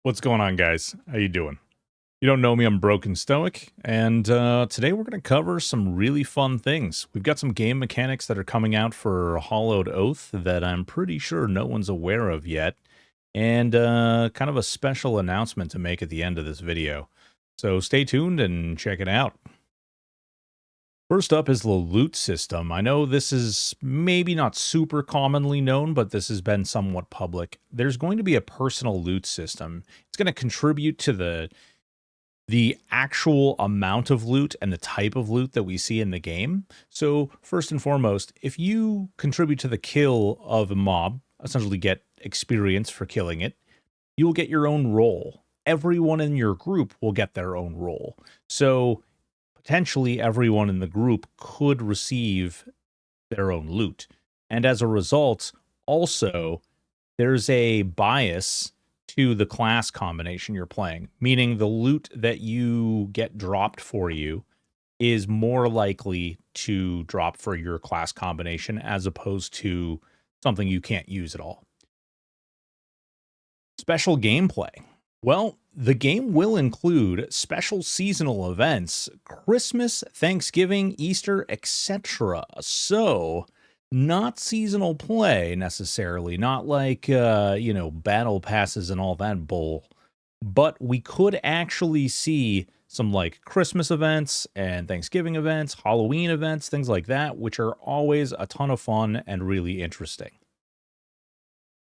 What's going on, guys? How you doing? You don't know me, I'm Broken Stoic, and today we're going to cover some really fun things. We've got some game mechanics that are coming out for Hollowed Oath that I'm pretty sure no one's aware of yet, and kind of a special announcement to make at the end of this video. So stay tuned and check it out. First up is the loot system. I know this is maybe not super commonly known, but this has been somewhat public. There's going to be a personal loot system. It's going to contribute to the actual amount of loot and the type of loot that we see in the game. So first and foremost, if you contribute to the kill of a mob, essentially get experience for killing it, you'll get your own role. Everyone in your group will get their own role. So potentially everyone in the group could receive their own loot. And as a result, also, there's a bias to the class combination you're playing, meaning the loot that you get dropped for you is more likely to drop for your class combination as opposed to something you can't use at all. Special gameplay. Well, the game will include special seasonal events, Christmas, Thanksgiving, Easter, etc. So, not seasonal play necessarily, not like, battle passes and all that bull. But we could actually see some like Christmas events and Thanksgiving events, Halloween events, things like that, which are always a ton of fun and really interesting.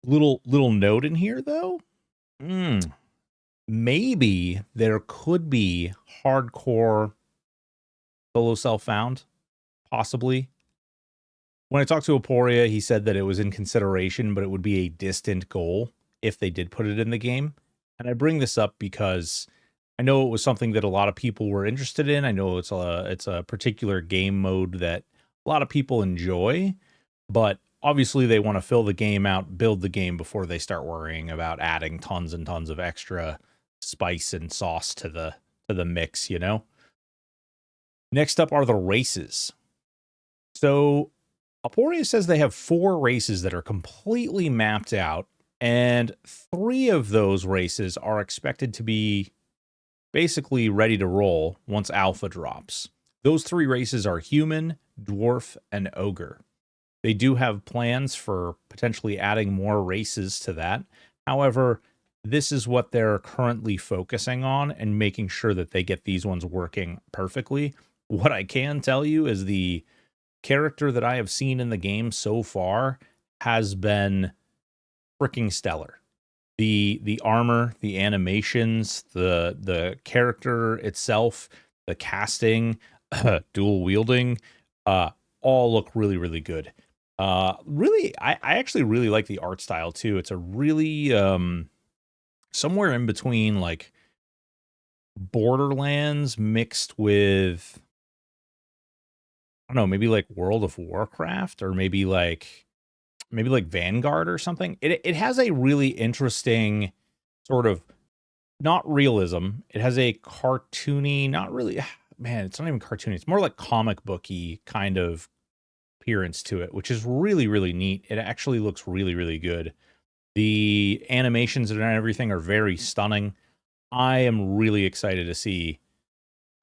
Little note in here though. Maybe there could be hardcore solo self-found, possibly. When I talked to Aporia, he said that it was in consideration, but it would be a distant goal if they did put it in the game. And I bring this up because I know it was something that a lot of people were interested in. I know it's a particular game mode that a lot of people enjoy, but obviously they want to fill the game out, build the game before they start worrying about adding tons and tons of extra spice and sauce to the mix, you know? Next up are the races. So Aporia says they have 4 races that are completely mapped out, and 3 of those races are expected to be basically ready to roll once alpha drops. Those 3 races are human, dwarf, and ogre. They do have plans for potentially adding more races to that. However, this is what they're currently focusing on and making sure that they get these ones working perfectly. What I can tell you is the character that I have seen in the game so far has been freaking stellar. The armor, the animations, the character itself, the casting, dual wielding, all look really, really good. Really, I actually really like the art style too. It's a really somewhere in between like Borderlands mixed with, I don't know, maybe like World of Warcraft, or maybe like Vanguard or something. It has a really interesting sort of, not realism. It has a cartoony, not really, man, it's not even cartoony. It's more like comic booky kind of appearance to it, which is really, really neat. It actually looks really, really good. The animations and everything are very stunning. I am really excited to see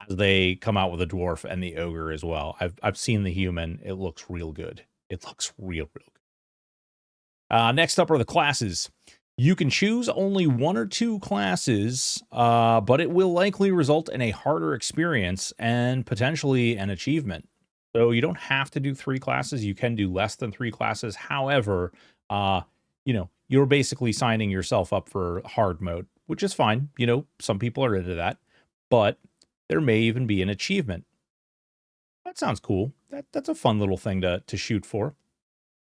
as they come out with a dwarf and the ogre as well. I've seen the human. It looks real good. It looks real good. Next up are the classes. You can choose only 1 or 2 classes, but it will likely result in a harder experience and potentially an achievement. So you don't have to do 3 classes. You can do less than 3 classes. However, you're basically signing yourself up for hard mode, which is fine. Some people are into that, but there may even be an achievement. That sounds cool. That's a fun little thing to shoot for.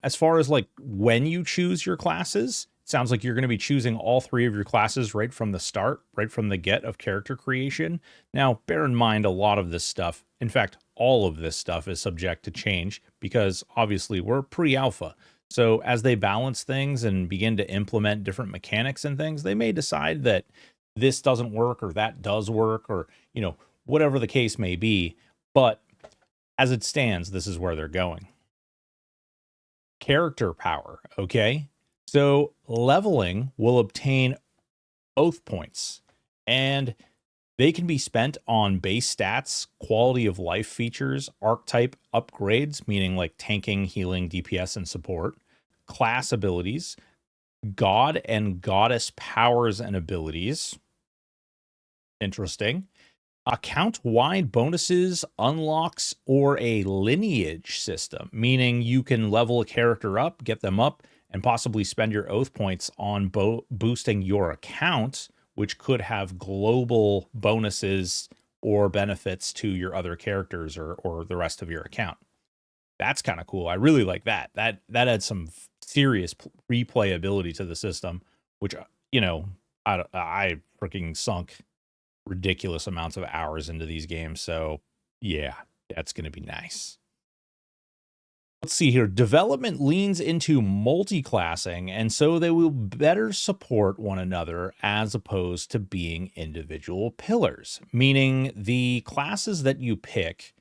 As far as like when you choose your classes, it sounds like you're going to be choosing all 3 of your classes right from the start, right from the get of character creation. Now, bear in mind a lot of this stuff, in fact, all of this stuff is subject to change because obviously we're pre-alpha. So as they balance things and begin to implement different mechanics and things, they may decide that this doesn't work or that does work, or, whatever the case may be. But as it stands, this is where they're going. Character power, okay? So leveling will obtain oath points, and they can be spent on base stats, quality of life features, archetype upgrades, meaning like tanking, healing, DPS, and support, class abilities, god and goddess powers and abilities. Interesting. Account-wide bonuses, unlocks, or a lineage system, meaning you can level a character up, get them up, and possibly spend your oath points on boosting your account, which could have global bonuses or benefits to your other characters or the rest of your account. That's kind of cool. I really like that. That adds some serious replayability to the system, which, you know, I freaking sunk ridiculous amounts of hours into these games. So yeah, that's going to be nice. Let's see here. Development leans into multi-classing, and so they will better support one another as opposed to being individual pillars, meaning the classes that you pick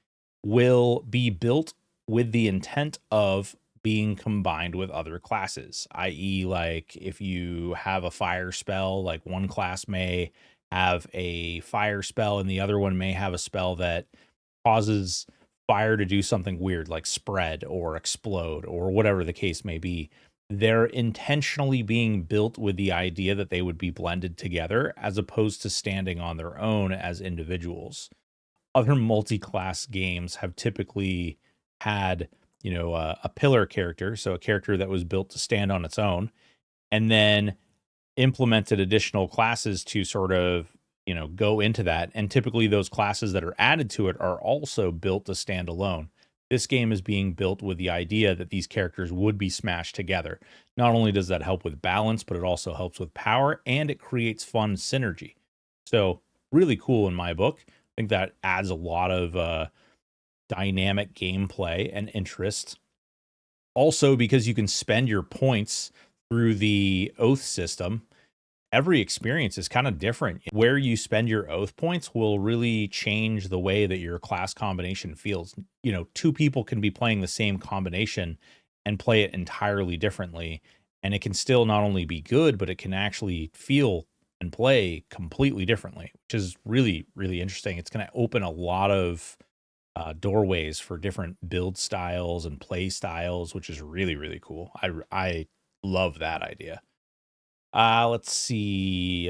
will be built with the intent of being combined with other classes, i.e., like if you have a fire spell, like one class may have a fire spell and the other one may have a spell that causes fire to do something weird like spread or explode or whatever the case may be. They're intentionally being built with the idea that they would be blended together as opposed to standing on their own as individuals. Other multi-class games have typically had, you know, a pillar character, so a character that was built to stand on its own, and then implemented additional classes to sort of, you know, go into that. And typically those classes that are added to it are also built to stand alone. This game is being built with the idea that these characters would be smashed together. Not only does that help with balance, but it also helps with power and it creates fun synergy. So really cool in my book. I think that adds a lot of dynamic gameplay and interest. Also, because you can spend your points through the oath system, every experience is kind of different. Where you spend your oath points will really change the way that your class combination feels. You know, two people can be playing the same combination and play it entirely differently. And it can still not only be good, but it can actually feel and play completely differently, which is really, really interesting. It's going to open a lot of doorways for different build styles and play styles, which is really, really cool. I love that idea. Let's see.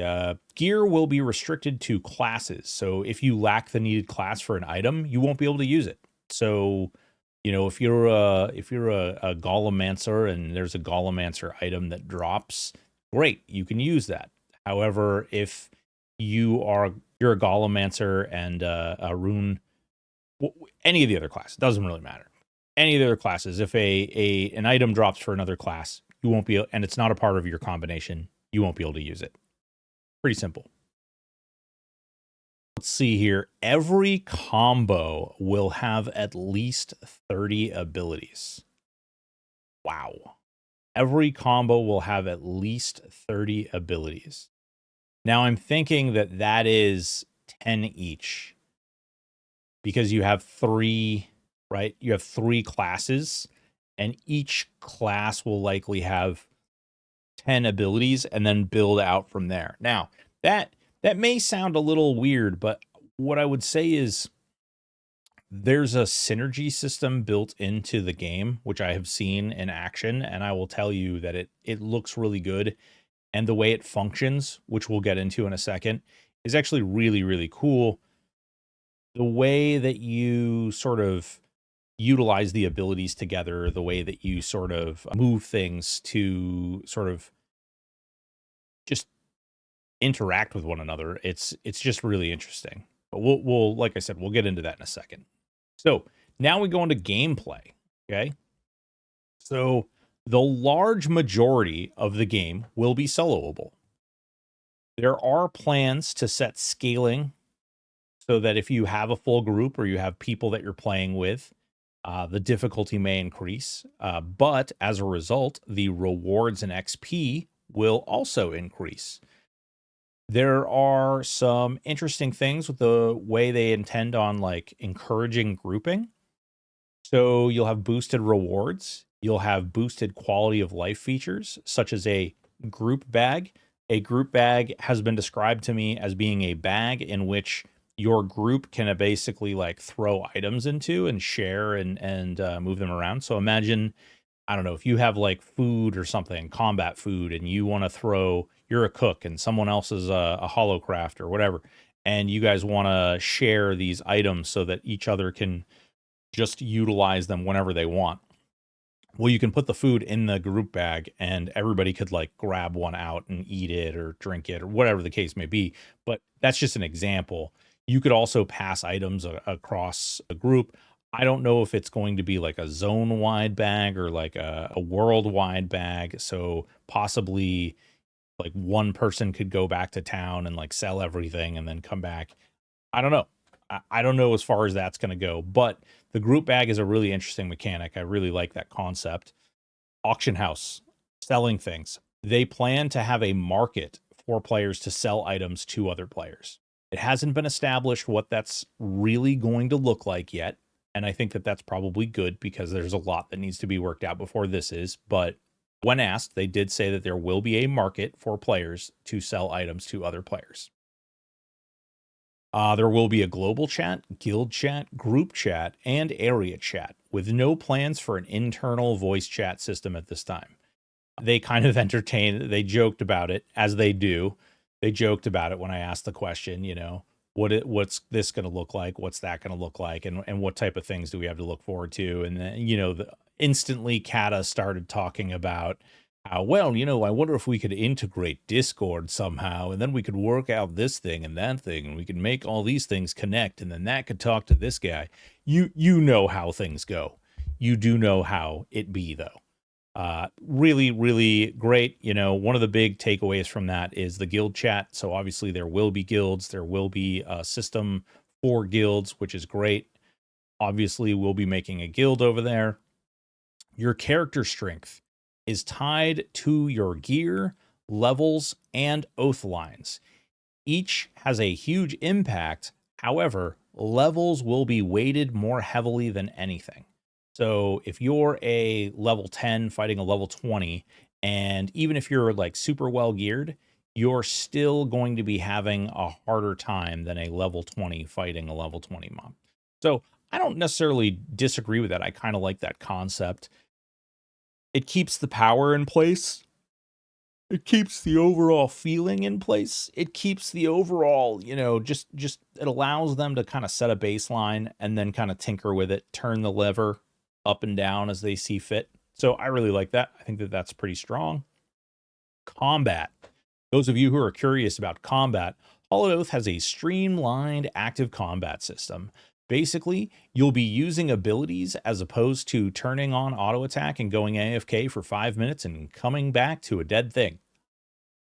Gear will be restricted to classes. So if you lack the needed class for an item, you won't be able to use it. So, you know, if you're a Golemancer and there's a Golemancer item that drops, great, you can use that. However, if you're a Golemancer and a rune, any of the other classes, doesn't really matter. Any of the other classes, if an item drops for another class, you won't be, and it's not a part of your combination, you won't be able to use it. Pretty simple. Let's see here. Every combo will have at least 30 abilities. Wow. Every combo will have at least 30 abilities. Now I'm thinking that is 10 each because you have three, right? You have three classes and each class will likely have 10 abilities and then build out from there. Now, that may sound a little weird, but what I would say is there's a synergy system built into the game, which I have seen in action, and I will tell you that it looks really good. And the way it functions, which we'll get into in a second, is actually really, really cool. The way that you sort of utilize the abilities together, the way that you sort of move things to sort of just interact with one another. It's just really interesting. But we'll like I said, we'll get into that in a second. So now we go into gameplay. Okay. So the large majority of the game will be soloable. There are plans to set scaling so that if you have a full group or you have people that you're playing with, the difficulty may increase. But as a result, the rewards and XP will also increase. There are some interesting things with the way they intend on like encouraging grouping. So you'll have boosted rewards. You'll have boosted quality of life features, such as a group bag A group bag has been described to me as being a bag in which your group can basically like throw items into and share and move them around. So imagine, I don't know, if you have like food or something, combat food, and you want to throw, you're a cook and someone else is a holocraft or whatever, and you guys want to share these items so that each other can just utilize them whenever they want. Well, you can put the food in the group bag and everybody could like grab one out and eat it or drink it or whatever the case may be. But that's just an example. You could also pass items across a group. I don't know if it's going to be like a zone wide bag or like a worldwide bag. So possibly like one person could go back to town and like sell everything and then come back. I don't know. I don't know as far as that's going to go, but the group bag is a really interesting mechanic. I really like that concept. Auction house, selling things. They plan to have a market for players to sell items to other players. It hasn't been established what that's really going to look like yet. And I think that that's probably good because there's a lot that needs to be worked out before this is. But when asked, they did say that there will be a market for players to sell items to other players. There will be a global chat, guild chat, group chat, and area chat, with no plans for an internal voice chat system at this time. They kind of entertained, they joked about it, as they do. They joked about it when I asked the question, you know, what's this going to look like? What's that going to look like? And what type of things do we have to look forward to? And then, you know, instantly Kata started talking about well, you know, I wonder if we could integrate Discord somehow, and then we could work out this thing and that thing, and we could make all these things connect, and then that could talk to this guy. You know how things go. You do know how it be, though. Really, really great. You know, one of the big takeaways from that is the guild chat. So obviously there will be guilds. There will be a system for guilds, which is great. Obviously, we'll be making a guild over there. Your character strength is tied to your gear, levels, and oath lines. Each has a huge impact. However, levels will be weighted more heavily than anything. So if you're a level 10 fighting a level 20, and even if you're like super well geared, you're still going to be having a harder time than a level 20 fighting a level 20 mob. So I don't necessarily disagree with that. I kind of like that concept. It keeps the power in place. It keeps the overall feeling in place. It keeps the overall, you know, just it allows them to kind of set a baseline and then kind of tinker with it, turn the lever up and down as they see fit. So I really like that. I think that that's pretty strong. Combat. Those of you who are curious about combat, Hollow Oath has a streamlined active combat system. Basically, you'll be using abilities as opposed to turning on auto attack and going AFK for 5 minutes and coming back to a dead thing.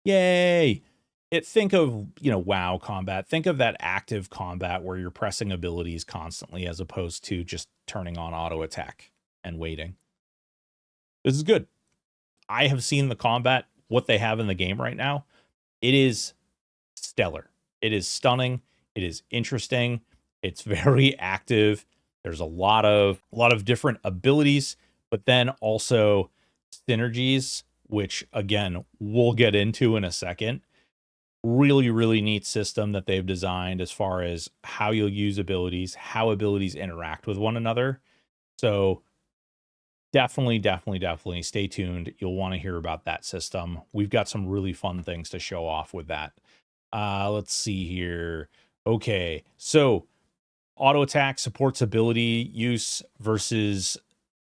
Yay! Think of, you know, WoW combat. Think of that active combat where you're pressing abilities constantly as opposed to just turning on auto attack and waiting. This is good. I have seen the combat, what they have in the game right now. It is stellar. It is stunning. It is interesting. It's very active. There's a lot of different abilities, but then also synergies, which again, we'll get into in a second. Really, really neat system that they've designed as far as how you'll use abilities, how abilities interact with one another. So definitely stay tuned. You'll want to hear about that system. We've got some really fun things to show off with that. Let's see here. Okay, so auto attack supports ability use versus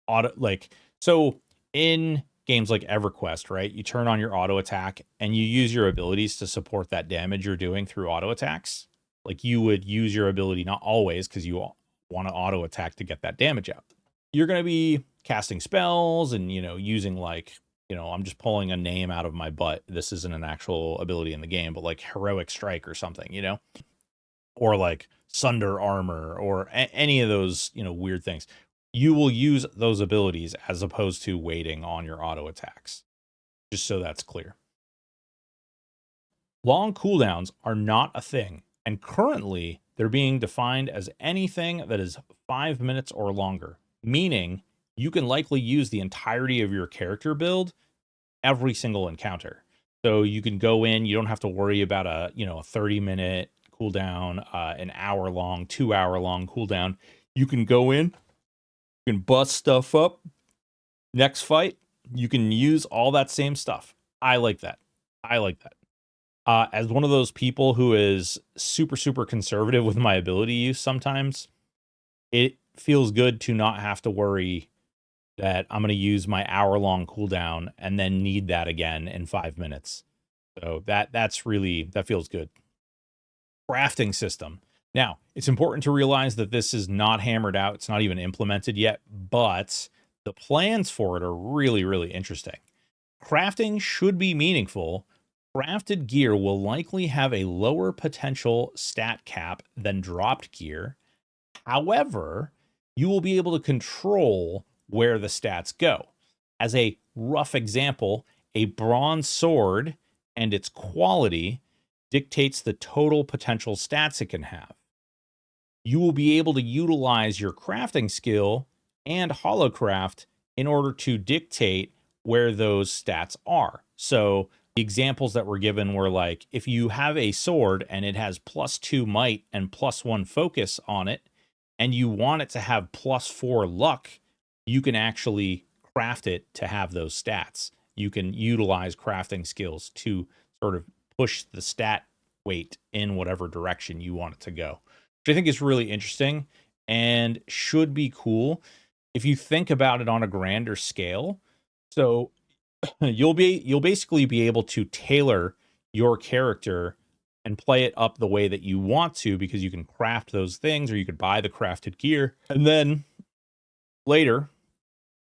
auto, like, so in games like EverQuest, right, you turn on your auto attack and you use your abilities to support that damage you're doing through auto attacks. Like, you would use your ability, not always, because you want to auto attack to get that damage out. You're going to be casting spells and, you know, using, like, you know, I'm just pulling a name out of my butt. This isn't an actual ability in the game, but like Heroic Strike or something, you know, or like Sunder Armor or any of those, you know, weird things. You will use those abilities as opposed to waiting on your auto attacks, just so that's clear. Long cooldowns are not a thing, and currently they're being defined as anything that is 5 minutes or longer, meaning you can likely use the entirety of your character build every single encounter. So you can go in, you don't have to worry about a 30-minute cooldown, an hour long, 2 hour long cooldown. You can go in, you can bust stuff up. Next fight, you can use all that same stuff. I like that. I like that. As one of those people who is super, super conservative with my ability use sometimes, it feels good to not have to worry that I'm going to use my hour-long cooldown and then need that again in 5 minutes. So that feels good. Crafting system. Now, it's important to realize that this is not hammered out. It's not even implemented yet, but the plans for it are really, really interesting. Crafting should be meaningful. Crafted gear will likely have a lower potential stat cap than dropped gear. However, you will be able to control where the stats go. As a rough example, a bronze sword and its quality dictates the total potential stats it can have. You will be able to utilize your crafting skill and holocraft in order to dictate where those stats are. So the examples that were given were like, if you have a sword and it has +2 might and +1 focus on it, and you want it to have +4 luck, you can actually craft it to have those stats. You can utilize crafting skills to sort of push the stat weight in whatever direction you want it to go, which I think is really interesting and should be cool if you think about it on a grander scale. So you'll basically be able to tailor your character and play it up the way that you want to, because you can craft those things or you could buy the crafted gear. And then later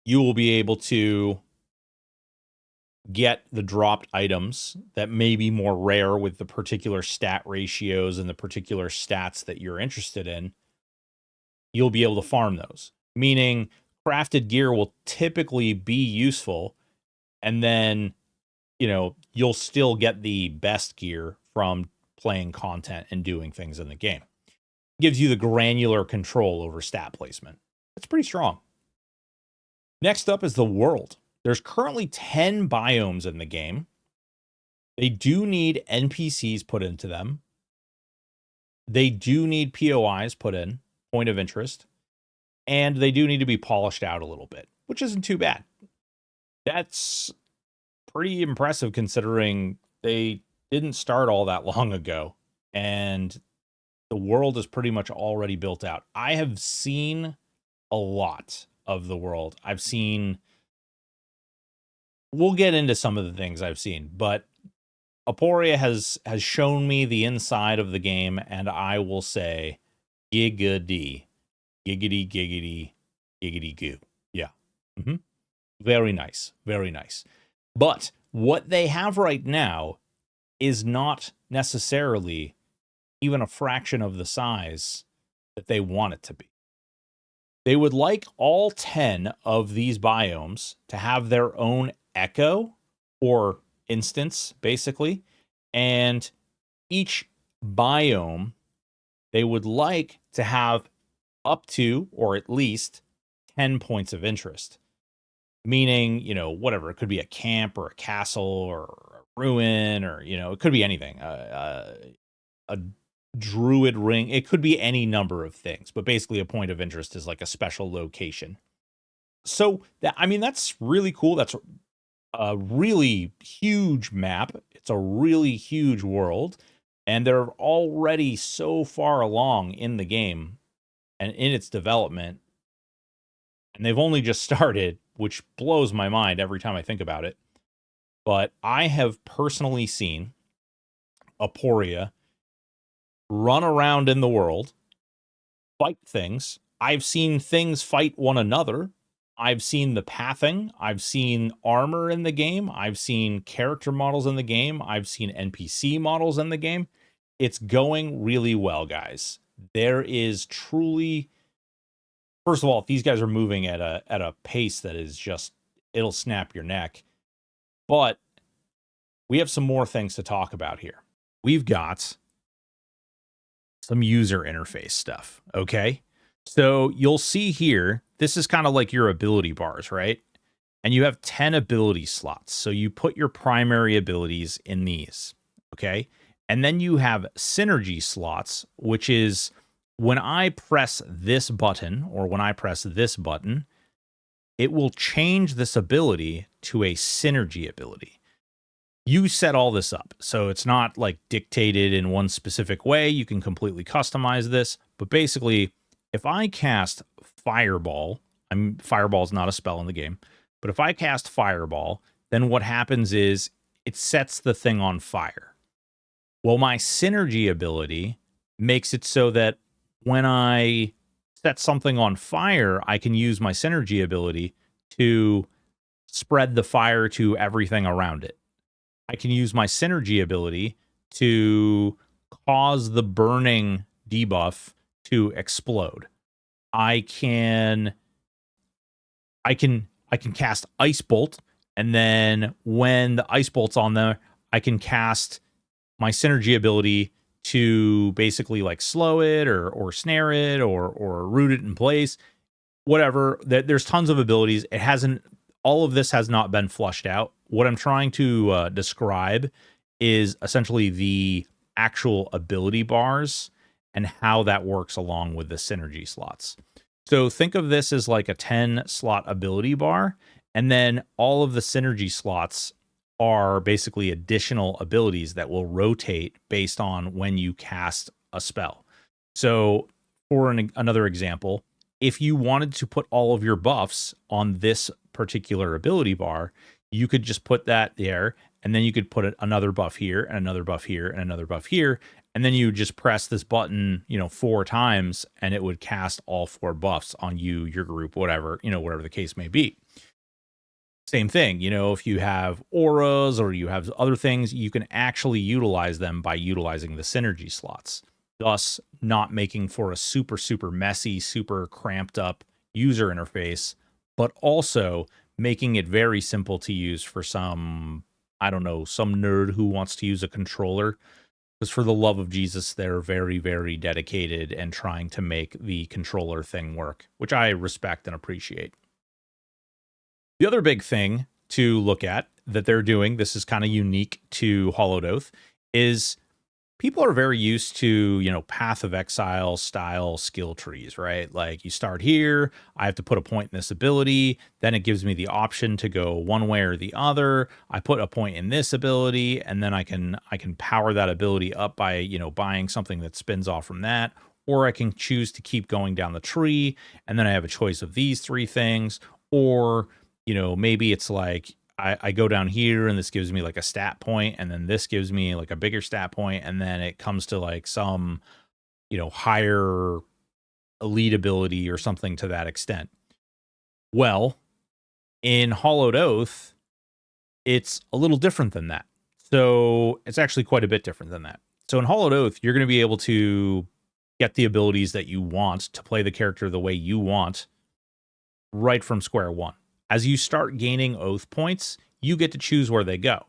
you will be able to get the dropped items that may be more rare with the particular stat ratios and the particular stats that you're interested in. You'll be able to farm those, meaning crafted gear will typically be useful. And then, you'll still get the best gear from playing content and doing things in the game. It gives you the granular control over stat placement. It's pretty strong. Next up is the world. There's currently 10 biomes in the game. They do need NPCs put into them. They do need POIs put in, point of interest. And they do need to be polished out a little bit, which isn't too bad. That's pretty impressive considering they didn't start all that long ago. And the world is pretty much already built out. I have seen a lot of the world. We'll get into some of the things I've seen, but Aporia has shown me the inside of the game, and I will say giggity, giggity, giggity, giggity goo. Yeah. Mm-hmm. Very nice. Very nice. But what they have right now is not necessarily even a fraction of the size that they want it to be. They would like all 10 of these biomes to have their own echo or instance, basically. And each biome, they would like to have up to, or at least, 10 points of interest. Meaning, whatever, it could be a camp or a castle or a ruin, or, it could be anything. A druid ring. It could be any number of things, but basically a point of interest is like a special location. So that's really cool. That's a really huge map. It's a really huge world, and they're already so far along in the game and in its development, and they've only just started, which blows my mind every time I think about it. But I have personally seen Aporia run around in the world, fight things. I've seen things fight one another. I've seen the pathing. I've seen armor in the game. I've seen character models in the game. I've seen NPC models in the game. It's going really well, guys. There is truly, first of all, if these guys are moving at a pace that is just, it'll snap your neck. But we have some more things to talk about here. We've got some user interface stuff, okay? So you'll see here, this is kind of like your ability bars, right? and you have 10 ability slots. So you put your primary abilities in these, okay? And then you have synergy slots, which is when I press this button or when I press this button, it will change this ability to a synergy ability. You set all this up. So it's not like dictated in one specific way. You can completely customize this. But basically, if I cast Fireball, Fireball is not a spell in the game, but if I cast Fireball, then what happens is it sets the thing on fire. Well, my synergy ability makes it so that when I set something on fire, I can use my synergy ability to spread the fire to everything around it. I can use my synergy ability to cause the burning debuff to explode. I can cast Ice Bolt, and then when the Ice Bolt's on there, I can cast my synergy ability to basically like slow it or snare it or root it in place. Whatever. There's tons of abilities. All of this has not been flushed out. What I'm trying to describe is essentially the actual ability bars and how that works along with the synergy slots. So think of this as like a 10 slot ability bar, and then all of the synergy slots are basically additional abilities that will rotate based on when you cast a spell. So for another example, if you wanted to put all of your buffs on this particular ability bar, you could just put that there, and then you could put another buff here and another buff here and another buff here, and then you just press this button, 4 times, and it would cast all 4 buffs on you, your group, whatever the case may be. Same thing, if you have auras or you have other things, you can actually utilize them by utilizing the synergy slots, thus not making for a super, super messy, super cramped up user interface, but also making it very simple to use for some nerd who wants to use a controller. Because for the love of Jesus, they're very, very dedicated and trying to make the controller thing work, which I respect and appreciate. The other big thing to look at that they're doing, this is kind of unique to Hollowed Oath, is people are very used to, Path of Exile style skill trees, right? Like you start here, I have to put a point in this ability, then it gives me the option to go one way or the other. I put a point in this ability, and then I can power that ability up by, buying something that spins off from that, or I can choose to keep going down the tree, and then I have a choice of these 3 things, or maybe it's like I go down here and this gives me like a stat point, and then this gives me like a bigger stat point, and then it comes to like some, higher elite ability or something to that extent. Well, in Hollowed Oath, it's a little different than that. So it's actually quite a bit different than that. So in Hollowed Oath, you're going to be able to get the abilities that you want to play the character the way you want right from square one. As you start gaining oath points, you get to choose where they go.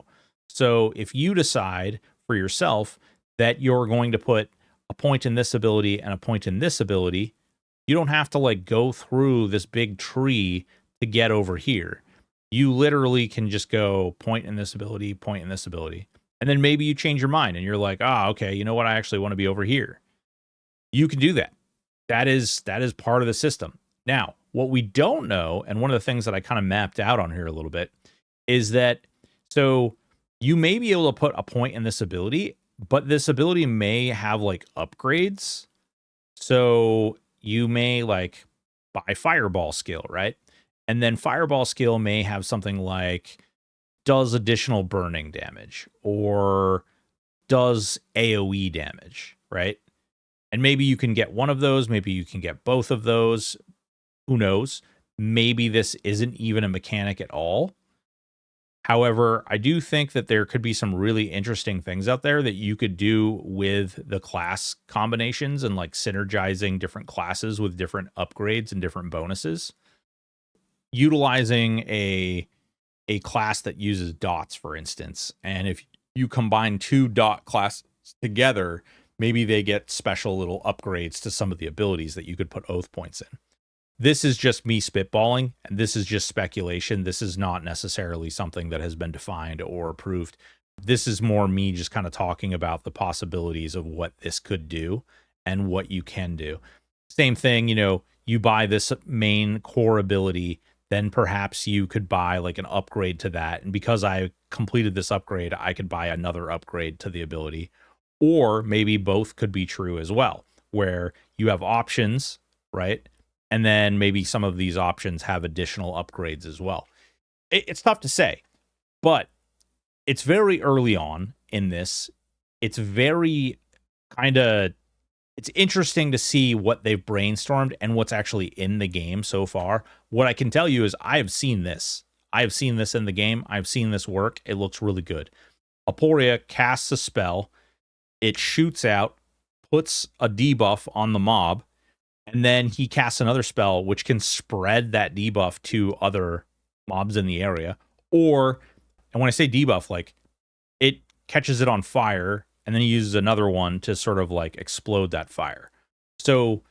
So if you decide for yourself that you're going to put a point in this ability and a point in this ability, you don't have to like go through this big tree to get over here. You literally can just go point in this ability, point in this ability. And then maybe you change your mind and you're like, okay, you know what? I actually want to be over here. You can do that. That is part of the system. Now, what we don't know, and one of the things that I kind of mapped out on here a little bit, is that so you may be able to put a point in this ability, but this ability may have like upgrades. So you may like buy Fireball skill, right? And then Fireball skill may have something like does additional burning damage or does AoE damage, right? And maybe you can get one of those, maybe you can get both of those. Who knows? Maybe this isn't even a mechanic at all. However, I do think that there could be some really interesting things out there that you could do with the class combinations and like synergizing different classes with different upgrades and different bonuses. Utilizing a class that uses dots, for instance, and if you combine 2 dot classes together, maybe they get special little upgrades to some of the abilities that you could put oath points in. this is just me spitballing, and this is just speculation. This is not necessarily something that has been defined or approved. This is more me just kind of talking about the possibilities of what this could do and what you can do. Same thing, you buy this main core ability, then perhaps you could buy like an upgrade to that. And because I completed this upgrade, I could buy another upgrade to the ability. Or maybe both could be true as well, where you have options, right? And then maybe some of these options have additional upgrades as well. It's tough to say, but it's very early on in this. It's very it's interesting to see what they've brainstormed and what's actually in the game so far. What I can tell you is I have seen this. I have seen this in the game. I've seen this work. It looks really good. Aporia casts a spell. It shoots out, puts a debuff on the mob, and then he casts another spell which can spread that debuff to other mobs in the area. And when I say debuff, like it catches it on fire, and then he uses another one to sort of like explode that fire. So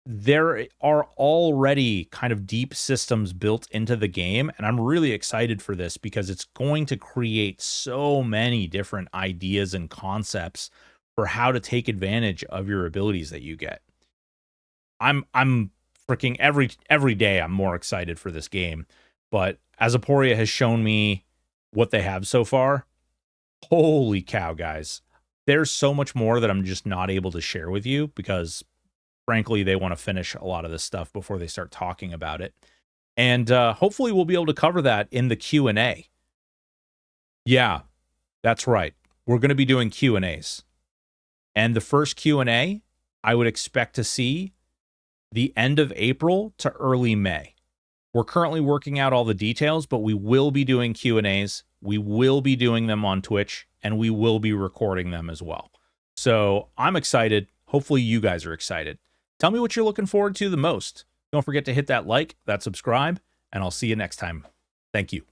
there are already kind of deep systems built into the game, and I'm really excited for this because it's going to create so many different ideas and concepts for how to take advantage of your abilities that you get. I'm freaking every day I'm more excited for this game, but as Aporia has shown me what they have so far, holy cow, guys. There's so much more that I'm just not able to share with you because frankly, they want to finish a lot of this stuff before they start talking about it. And hopefully we'll be able to cover that in the Q&A. Yeah, that's right. We're going to be doing Q&As. And the first Q&A, I would expect to see the end of April to early May. We're currently working out all the details, but we will be doing Q&As. We will be doing them on Twitch, and we will be recording them as well. So I'm excited. Hopefully you guys are excited. Tell me what you're looking forward to the most. Don't forget to hit that like, that subscribe, and I'll see you next time. Thank you.